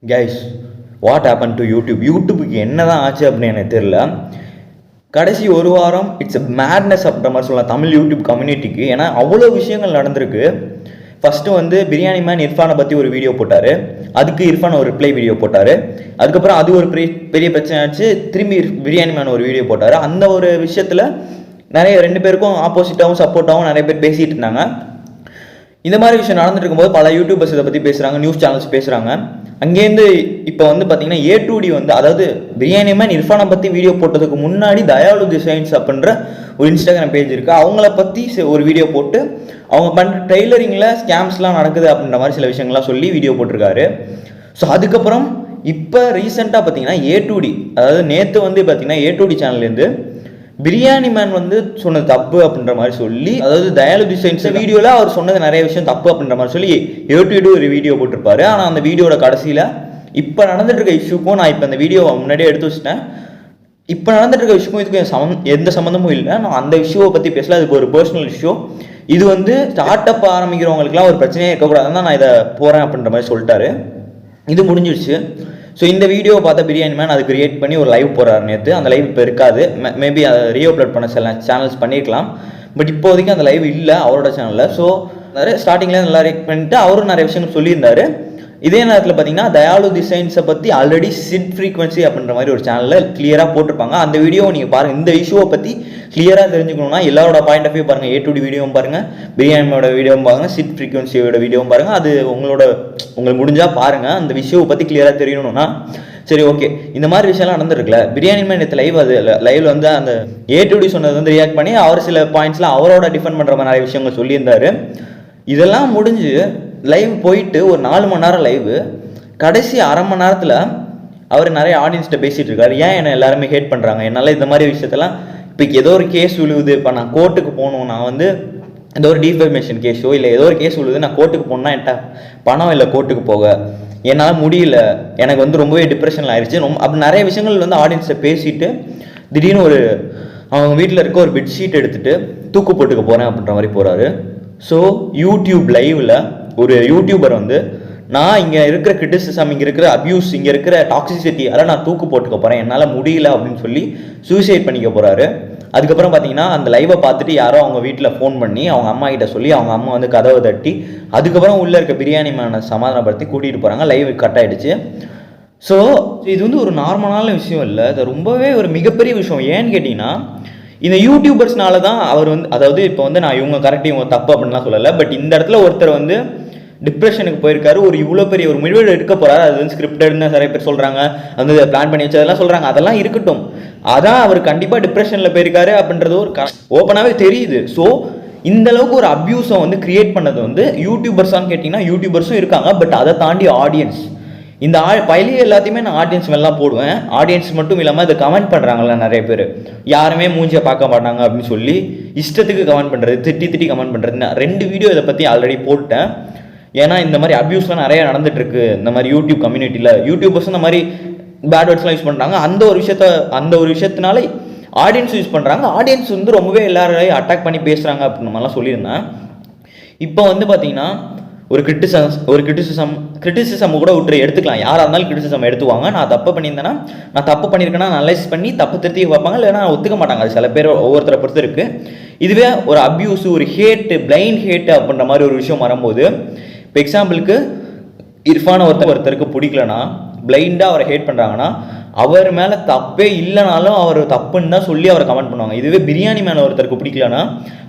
Guys, what happen to YouTube? யூடியூபுக்கு என்ன தான் ஆச்சு அப்படின்னு எனக்கு தெரியல. கடைசி ஒரு வாரம் இட்ஸ் மேட்னஸ் அப்படின்ற மாதிரி சொல்லலாம் தமிழ் யூடியூப் கம்யூனிட்டிக்கு. ஏன்னா அவ்வளோ விஷயங்கள் நடந்திருக்கு. ஃபஸ்ட்டு வந்து பிரியாணி மேன் இர்ஃபானை பற்றி ஒரு வீடியோ போட்டார். அதுக்கு இர்ஃபான் ஒரு ரிப்ளை வீடியோ போட்டார். அதுக்கப்புறம் அது ஒரு பெரிய பிரச்சனை ஆச்சு. திரும்பி பிரியாணி மேன் ஒரு வீடியோ போட்டார். அந்த ஒரு விஷயத்தில் நிறைய ரெண்டு பேருக்கும் ஆப்போசிட்டாகவும் சப்போர்ட்டாகவும் நிறைய பேர் பேசிகிட்டு இருந்தாங்க. இந்த மாதிரி விஷயம் நடந்துட்டு இருக்கும்போது பல யூடியூபர்ஸ் இதை பற்றி பேசுகிறாங்க, நியூஸ் சேனல்ஸ் பேசுகிறாங்க. அங்கேருந்து இப்போ வந்து பார்த்தீங்கன்னா A2D வந்து, அதாவது பிரியாணி மேன் இர்ஃபானை பற்றி வீடியோ போட்டதுக்கு முன்னாடி தயாலு டிசைன்ஸ் அப்படின்ற ஒரு இன்ஸ்டாகிராம் பேஜ் இருக்குது. அவங்கள பற்றி ஒரு வீடியோ போட்டு அவங்க பண்ணுற டெய்லரிங்கில் ஸ்கேம்ஸ்லாம் நடக்குது அப்படின்ற மாதிரி சில விஷயங்கள்லாம் சொல்லி வீடியோ போட்டிருக்காரு. ஸோ அதுக்கப்புறம் இப்போ ரீசெண்டாக பார்த்தீங்கன்னா A2D, அதாவது நேற்று வந்து பார்த்தீங்கன்னா A2D சேனல்லேருந்து பிரியாணி மேன் வந்து சொன்னது தப்பு அப்படின்ற மாதிரி சொல்லி, அதாவது தயாலு டிசைன்ஸ் வீடியோவில் அவர் சொன்னது நிறைய விஷயம் தப்பு அப்படின்ற மாதிரி சொல்லி A2D ஒரு வீடியோ போட்டிருப்பாரு. ஆனால் அந்த வீடியோட கடைசியில் இப்போ நடந்துட்டு இருக்க இஷ்யூக்கும், நான் இப்போ அந்த வீடியோவை முன்னாடியே எடுத்து வச்சிட்டேன், இப்போ நடந்துட்டு இருக்க இஷ்யூக்கும் இதுக்கும் எந்த சம்மந்தமும் இல்லை. நான் அந்த இஷ்யூவை பற்றி பேசல, அதுக்கு ஒரு பர்சனல் இஷ்யூ. இது வந்து ஸ்டார்ட் அப் ஆரம்பிக்கிறவங்களுக்குலாம் ஒரு பிரச்சனையே இருக்கக்கூடாதுன்னு நான் இதை போகிறேன் அப்படின்ற மாதிரி சொல்லிட்டாரு. இது முடிஞ்சிடுச்சு. ஸோ இந்த வீடியோவை பார்த்தா பிரியாணி மேன் அது கிரியேட் பண்ணி ஒரு லைவ் போடுறாரு நேற்று. அந்த லைவ் இப்போ இருக்காது, மேபி அதை ரீஅப்லோட் பண்ண சில சேனல்ஸ் பண்ணியிருக்கலாம். பட் இப்போதைக்கு அந்த லைவ் இல்லை அவரோட சேனலில். ஸோ நிறைய ஸ்டார்டிங்கில் நல்லா ரியாக்ட் பண்ணிட்டு அவரும் நிறைய விஷயங்கள் சொல்லியிருந்தாரு. இதே நேரத்தில் பார்த்தீங்கன்னா தயாலு டிசைன்ஸை பற்றி ஆல்ரெடி சிட் ஃப்ரீக்வன்சி அப்படின்ற மாதிரி ஒரு சேனலில் கிளியராக போட்டிருப்பாங்க. அந்த வீடியோவை நீங்கள் பாருங்கள். இந்த இஷ்யூவை பற்றி கிளியராக தெரிஞ்சுக்கணும்னா எல்லாரோட பாயிண்ட் ஆஃப் வியூ பாருங்கள். A2D வீடியோவும் பாருங்கள், பிரியாணியோட வீடியோவும் பாருங்கள், சிட் ஃப்ரீக்வன்சியோட வீடியோவும் பாருங்கள். அது உங்களுக்கு முடிஞ்சால் பாருங்கள். அந்த விஷயவை பற்றி கிளியராக தெரியணும்னா சரி, ஓகே. இந்த மாதிரி விஷயம்லாம் நடந்துருக்குல்ல. பிரியாணி மேன் நேற்று லைவில் வந்து அந்த A2D சொன்னது வந்து ரியாக்ட் பண்ணி அவர் சில பாயிண்ட்ஸ்லாம் அவரோட டிஃபெண்ட் பண்ணுற மாதிரி நிறைய விஷயங்கள் சொல்லியிருந்தார். இதெல்லாம் முடிஞ்சு லைவ் போயிட்டு ஒரு 4 மணி நேரம் லைவு, கடைசி அரை மணி நேரத்தில் அவர் நிறைய ஆடியன்ஸ்கிட்ட பேசிகிட்டு இருக்காரு. ஏன் என்னை எல்லாருமே ஹேட் பண்ணுறாங்க, என்னால் இந்த மாதிரி விஷயத்தெல்லாம் இப்போ ஏதோ ஒரு கேஸ் விழுவுது, இப்போ நான் கோர்ட்டுக்கு போகணும், நான் வந்து ஏதோ ஒரு டிஃபர்மேஷன் கேஸோ இல்லை ஏதோ ஒரு கேஸ் விழுவுது, நான் கோர்ட்டுக்கு போகணுன்னா என்கிட்ட பணம் இல்லை கோர்ட்டுக்கு போக, என்னால் முடியல, எனக்கு வந்து ரொம்பவே டிப்ரெஷனில் ஆயிடுச்சு, அப்படி நிறைய விஷயங்கள் வந்து ஆடியன்ஸ்கிட்ட பேசிட்டு திடீர்னு அவங்க வீட்டில் இருக்க ஒரு பெட்ஷீட் எடுத்துகிட்டு தூக்கு போட்டுக்க போகிறேன் அப்படின்ற மாதிரி போகிறாரு. ஸோ யூடியூப் லைவில் ஒரு யூடியூபர் வந்து நான் இங்கே இருக்கிற கிரிட்டிசிசம், இங்கே இருக்கிற அப்யூஸ், இங்கே இருக்கிற டாக்ஸிசிட்டி அதெல்லாம் நான் தூக்கு போட்டுக்க போகிறேன், என்னால் முடியல அப்படின்னு சொல்லி சூசைட் பண்ணிக்க போகிறாரு. அதுக்கப்புறம் பார்த்தீங்கன்னா அந்த லைவை பார்த்துட்டு யாரோ அவங்க வீட்டில் ஃபோன் பண்ணி அவங்க அம்மா கிட்ட சொல்லி அவங்க அம்மா வந்து கதவை தட்டி அதுக்கப்புறம் உள்ளே இருக்க பிரியாணி மேனை சமாதானப்படுத்தி கூட்டிகிட்டு போகிறாங்க. லைவ் கட் ஆகிடுச்சு. ஸோ இது வந்து ஒரு நார்மலான விஷயம் இல்லை, அது ரொம்பவே ஒரு மிகப்பெரிய விஷயம். ஏன்னு கேட்டிங்கன்னா இந்த யூடியூபர்ஸ்னால தான் அவர் வந்து, அதாவது இப்போ வந்து நான் இவங்க கரெக்ட் இவங்க தப்பு அப்படின்லாம் சொல்லலை, பட் இந்த இடத்துல ஒருத்தர் வந்து டிப்ரெஷனுக்கு போயிருக்காரு, ஒரு இவ்வளோ பெரிய ஒரு முடிவு எடுக்க போகிறாரு, அது வந்து ஸ்கிரிப்டட்னு நிறைய பேர் சொல்கிறாங்க, வந்து பிளான் பண்ணி வச்சதெல்லாம் சொல்கிறாங்க, அதெல்லாம் இருக்கட்டும், அதான் அவர் கண்டிப்பாக டிப்ரெஷனில் போயிருக்காரு அப்படின்றது ஒரு ஓப்பனாகவே தெரியுது. ஸோ இந்த அளவுக்கு ஒரு அப்யூஸை வந்து கிரியேட் பண்ணது வந்து யூடியூபர்ஸான்னு கேட்டிங்கன்னா யூடியூபர்ஸும் இருக்காங்க, பட் அதை தாண்டி ஆடியன்ஸ். இந்த பயிலிய எல்லாத்தையுமே நான் ஆடியன்ஸ் மேலாம் போடுவேன். ஆடியன்ஸ் மட்டும் இல்லாமல் இதை கமெண்ட் பண்ணுறாங்கள நிறைய பேர், யாருமே மூஞ்சியை பார்க்க மாட்டாங்க அப்படின்னு சொல்லி இஷ்டத்துக்கு கமெண்ட் பண்ணுறது, திட்டி கமெண்ட் பண்ணுறது. நான் 2 வீடியோ இதை பற்றி ஆல்ரெடி போட்டேன். ஏன்னா இந்த மாதிரி அப்யூஸ்லாம் நிறைய நடந்துட்டுருக்கு இந்த மாதிரி யூடியூப் கம்யூனிட்டியில். யூடியூபர்ஸ் இந்த மாதிரி பேட் வேர்ட்ஸ்லாம் யூஸ் பண்ணுறாங்க. அந்த ஒரு விஷயத்தினால ஆடியன்ஸ் யூஸ் பண்ணுறாங்க. ஆடியன்ஸ் வந்து ரொம்பவே எல்லாரையும் அட்டாக் பண்ணி பேசுகிறாங்க அப்படின்னு மாதிரிலாம் சொல்லியிருந்தேன். இப்போ வந்து பார்த்தீங்கன்னா ஒரு கிரிட்டிசிசம் கூட எடுத்துக்கலாம். யாராக இருந்தாலும் கிரிட்டிசிசம் எடுத்துவாங்க. நான் தப்பு பண்ணியிருந்தேன்னா, நான் தப்பு பண்ணியிருக்கேன்னா அனலைஸ் பண்ணி தப்பு திருத்தி வைப்பாங்க, இல்லைன்னா ஒத்துக்க மாட்டாங்க. அது சில பேர் ஒவ்வொருத்தரை பொறுத்து இருக்குது. இதுவே ஒரு அப்யூஸ், ஒரு ஹேட்டு, பிளைண்ட் ஹேட்டு அப்படின்ற மாதிரி ஒரு விஷயம் வரும்போது, இப்போ எக்ஸாம்பிளுக்கு இர்ஃபானை ஒருத்தருக்கு பிடிக்கலனா, பிளைண்டாக அவரை ஹேட் பண்ணுறாங்கன்னா, அவர் மேலே தப்பே இல்லைனாலும் அவர் தப்புன்னு தான் சொல்லி அவரை கமெண்ட் பண்ணுவாங்க. இதுவே பிரியாணி மேலே ஒருத்தருக்கு பிடிக்கலனா,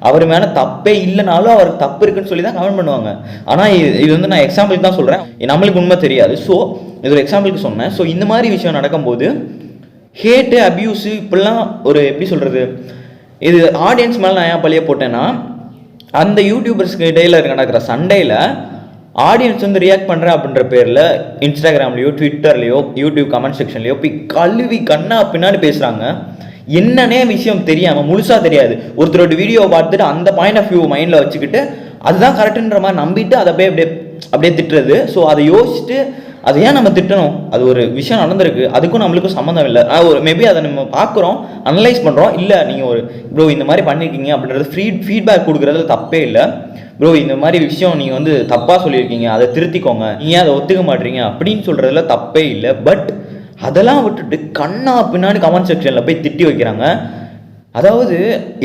அவர் மேலே தப்பே இல்லைனாலும் அவருக்கு தப்பு இருக்குன்னு சொல்லி தான் கமெண்ட் பண்ணுவாங்க. ஆனால் இது வந்து நான் எக்ஸாம்பிளுக்கு தான் சொல்கிறேன், நம்மளுக்கு உண்மை தெரியாது. ஸோ இது ஒரு எக்ஸாம்பிளுக்கு சொன்னேன். ஸோ இந்த மாதிரி விஷயம் நடக்கும்போது ஹேட்டு, அப்யூஸு இப்படிலாம் ஒரு எப்படி சொல்கிறது, இது ஆடியன்ஸ் மேலே நான் ஏன் பழிய போட்டேன்னா, அந்த யூடியூபர்ஸ்க்கு இடையில் நடக்கிற சண்டையில் ஆடியன்ஸ் வந்து ரியாக்ட் பண்ணுறேன் அப்படின்ற பேரில் இன்ஸ்டாகிராம்லேயோ ட்விட்டர்லேயோ யூடியூப் கமெண்ட் செக்ஷன்லையோ போய் கழுவி கண்ணா பின்னாடி பேசுகிறாங்க. என்னன்னே விஷயம் தெரியாமல், முழுசாக தெரியாது, ஒருத்தரோட வீடியோவை பார்த்துட்டு அந்த பாயிண்ட் ஆஃப் வியூ மைண்டில் வச்சுக்கிட்டு அதுதான் கரெக்டுன்ற மாதிரி நம்பிட்டு அதை அப்படியே திட்டுறது. ஸோ அதை யோசிச்சுட்டு அது ஏன் நம்ம திட்டணும்? அது ஒரு விஷயம் நடந்திருக்கு, அதுக்கும் நம்மளுக்கும் சம்மந்தம் இல்லை. ஒரு மேபி அதை நம்ம பார்க்குறோம், அனலைஸ் பண்ணுறோம். இல்லை நீங்கள் ஒரு ப்ரோ இந்த மாதிரி பண்ணியிருக்கீங்க அப்படின்றது ஃபீட்பேக் கொடுக்குறதுல தப்பே இல்லை. ப்ரோ இந்த மாதிரி விஷயம் நீங்கள் வந்து தப்பாக சொல்லியிருக்கீங்க, அதை திருத்திக்கோங்க, நீங்கள் அதை ஒத்துக்க மாட்டீங்க அப்படின்னு சொல்கிறதுல தப்பே இல்லை. பட் அதெல்லாம் விட்டுட்டு கண்ணா பின்னாடி கமெண்ட் செக்ஷனில் போய் திட்டி வைக்கிறாங்க. அதாவது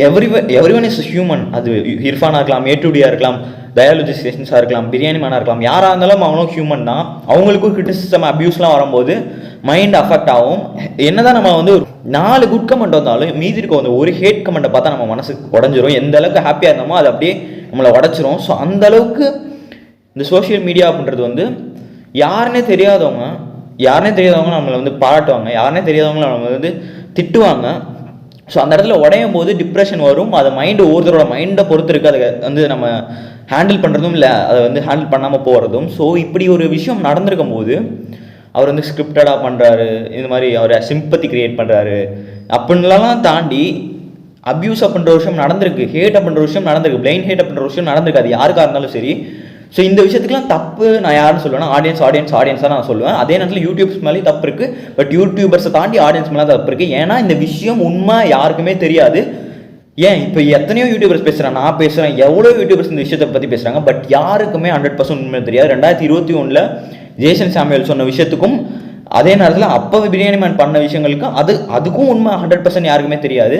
எவ்ரி ஒன் இஸ் ஹியூமன். அது இர்ஃபானாக இருக்கலாம், ஏ2டியாக இருக்கலாம், டயாலஜி ஸ்டேஷன்ஸாக இருக்கலாம், பிரியாணி மேனாக இருக்கலாம், யாராக இருந்தாலும் அவங்களும் ஹியூமன் தான். அவங்களுக்கும் கிரிட்டிசிசம் அப்யூஸ்லாம் வரும்போது மைண்ட் அஃபெக்ட் ஆகும். என்னதான் நம்ம வந்து 4 குட் கமெண்ட் வந்தாலும் மீதி இருக்க வந்து ஒரு ஹேட் கமெண்ட்டை பார்த்தா நம்ம மனசுக்கு உடஞ்சிரும். எந்த அளவுக்கு ஹாப்பியாக இருந்தோமோ அது அப்படியே நம்மளை உடச்சிரும். ஸோ அந்த அளவுக்கு இந்த சோஷியல் மீடியா அப்படின்றது வந்து யாருன்னே தெரியாதவங்க நம்மளை வந்து பாராட்டுவாங்க, யாருன்னே தெரியாதவங்க நம்ம வந்து திட்டுவாங்க. ஸோ அந்த இடத்துல உடையும் போது டிப்ரெஷன் வரும். அது மைண்டு ஒருத்தரோட மைண்டை பொறுத்து இருக்குது. அதை வந்து நம்ம ஹேண்டில் பண்ணுறதும் இல்லை, அதை வந்து ஹேண்டில் பண்ணாமல் போகிறதும். ஸோ இப்படி ஒரு விஷயம் நடந்திருக்கும் போது அவர் வந்து ஸ்கிரிப்டடாக பண்ணுறாரு, இந்த மாதிரி அவர் சிம்பத்தி க்ரியேட் பண்ணுறாரு அப்படின்லாம் தாண்டி அப்யூஸ் அப்படின்ற விஷயம் நடந்திருக்கு, ஹேட் அப்படின்ற விஷயம் நடந்திருக்கு, பிளைண்ட் ஹேட் அப்படின்ற விஷயம் நடந்திருக்கு. அது யாருக்காக இருந்தாலும் சரி. ஸோ இந்த விஷயத்துக்குலாம் தப்பு நான் யாருன்னு சொல்லுவேன்னா ஆடியன்ஸாக நான் சொல்லுவேன். அதே நேரத்தில் யூடியூப்ஸ் மேலேயும் தப்பு இருக்குது, பட் யூடியூபர்ஸை தாண்டி ஆடியன்ஸ் மேலே தப்பு இருக்குது. ஏன்னா இந்த விஷயம் உண்மை யாருக்குமே தெரியாது. ஏன் இப்போ எத்தனையோ யூடியூபர்ஸ் பேசுகிறேன், நான் பேசுகிறேன், எவ்வளோ யூடியூபர்ஸ் இந்த விஷயத்தை பற்றி பேசுகிறாங்க, பட் யாருக்குமே 100% உண்மை தெரியாது. 2021 ஜேசன் சாமுவேல் சொன்ன விஷயத்துக்கும் அதே நேரத்தில் அப்போ பிரியாணி மேன் பண்ண விஷயங்களுக்கும் அதுக்கும் உண்மை 100% யாருக்குமே தெரியாது.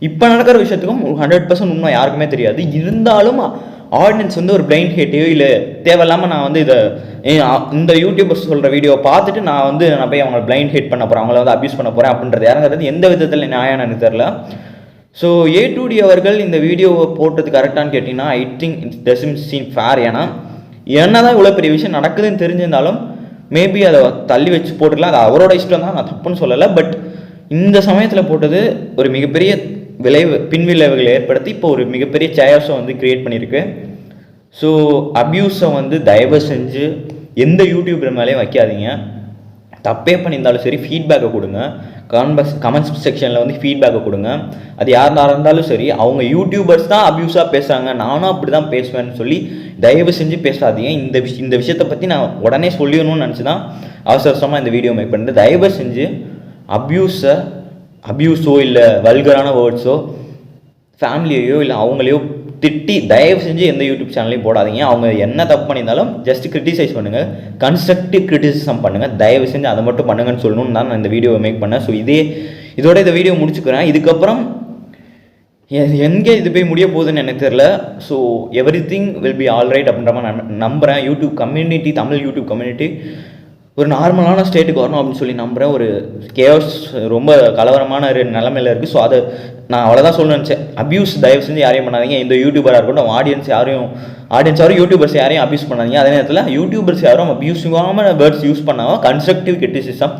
இப்போ நடக்கிற விஷயத்துக்கும் 100% உண்மை யாருக்குமே தெரியாது. இருந்தாலும் ஆடியன்ஸ் வந்து ஒரு பிளைண்ட் ஹேட்டையோ இல்லை தேவையில்லாமல் நான் வந்து இந்த யூடியூபர்ஸ் சொல்கிற வீடியோவை பார்த்துட்டு நான் போய் அவங்களை பிளைண்ட் ஹேட் பண்ண போகிறேன், அவங்கள வந்து அப்யூஸ் பண்ண போகிறேன் அப்படின்றது இறங்குறது எந்த விதத்தில் நியாயம் எனக்கு தெரில. ஸோ ஏ2டி அவர்கள் இந்த வீடியோவை போட்டது கரெக்டானு கேட்டிங்கன்னா I think it's doesn't seem fair. ஏன்னா என்ன தான் இவ்வளோ பெரிய விஷயம் நடக்குதுன்னு தெரிஞ்சிருந்தாலும் மேபி அதை தள்ளி வச்சு போட்டுக்கலாம். அது அவரோட இஷ்டம் தான், நான் தப்புன்னு சொல்லலை. பட் இந்த சமயத்தில் போட்டது ஒரு மிகப்பெரிய பின்விளைவுகளை ஏற்படுத்தி இப்போ ஒரு மிகப்பெரிய சேயர்ஸை வந்து க்ரியேட் பண்ணியிருக்கு. ஸோ அப்யூஸை வந்து தயவு செஞ்சு எந்த யூடியூபர் மேலேயும் வைக்காதீங்க. தப்பே பண்ணியிருந்தாலும் சரி ஃபீட்பேக்கை கொடுங்க, கமெண்ட்ஸ் செக்ஷனில் வந்து ஃபீட்பேக்கை கொடுங்க. அது யாராக இருந்தாலும் சரி, அவங்க யூடியூபர்ஸ் தான் அப்யூஸாக பேசுகிறாங்க, நானும் அப்படி தான் பேசுவேன்னு சொல்லி தயவு செஞ்சு பேசாதீங்க. இந்த விஷயத்தை பற்றி நான் உடனே சொல்லிடணும்னு நினச்சி தான் அவசரமாக இந்த வீடியோ மேக் பண்ணுறது. தயவு செஞ்சு அப்யூஸோ இல்லை வல்கரான வேர்ட்ஸோ ஃபேமிலியையோ இல்லை அவங்களையோ திட்டி தயவு செஞ்சு எந்த யூடியூப் சேனலையும் போடாதீங்க. அவங்க என்ன தப்பு பண்ணியிருந்தாலும் ஜஸ்ட் கிரிட்டிசைஸ் பண்ணுங்கள், கன்ஸ்ட்ரக்டிவ் கிரிட்டிசிசம் பண்ணுங்கள். தயவு செஞ்சு அதை மட்டும் பண்ணுங்கன்னு சொல்லணும்னு தான் நான் இந்த வீடியோவை மேக் பண்ணேன். ஸோ இதோட இந்த வீடியோ முடிச்சுக்கிறேன். இதுக்கப்புறம் எங்கே இது போய் முடிய போகுதுன்னு எனக்கு தெரியல. So everything will be all right அப்படின்ற மாதிரி நான் நம்புகிறேன். YouTube community, Tamil YouTube community ஒரு நார்மலான ஸ்டேட்டுக்கு வரணும் அப்படின்னு சொல்லி நம்புகிறேன். ஒரு கேஸ் ரொம்ப கலவரமான ஒரு நிலைமையில் இருக்குது. ஸோ அதை நான் அவ்வளோதான் சொல்ல நினச்சேன். அப்யூஸ் தயவு செஞ்சு யாரையும் பண்ணாதீங்க. இந்த யூடியூபராக இருக்கட்டும், ஆடியன்ஸ் யாரும் யூடியூபர்ஸ் யாரையும் அப்யூஸ் பண்ணாதீங்க. அதே நேரத்தில் யூடியூபர்ஸ் யாரும் அப்யூசிவான வேர்ட்ஸ் யூஸ் பண்ணாமல் கன்ஸ்ட்ரக்டிவ் கிரிட்டிசிசம்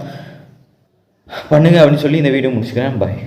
பண்ணுங்க அப்படின்னு சொல்லி இந்த வீடியோ முடிச்சுக்கிறேன். பாய்.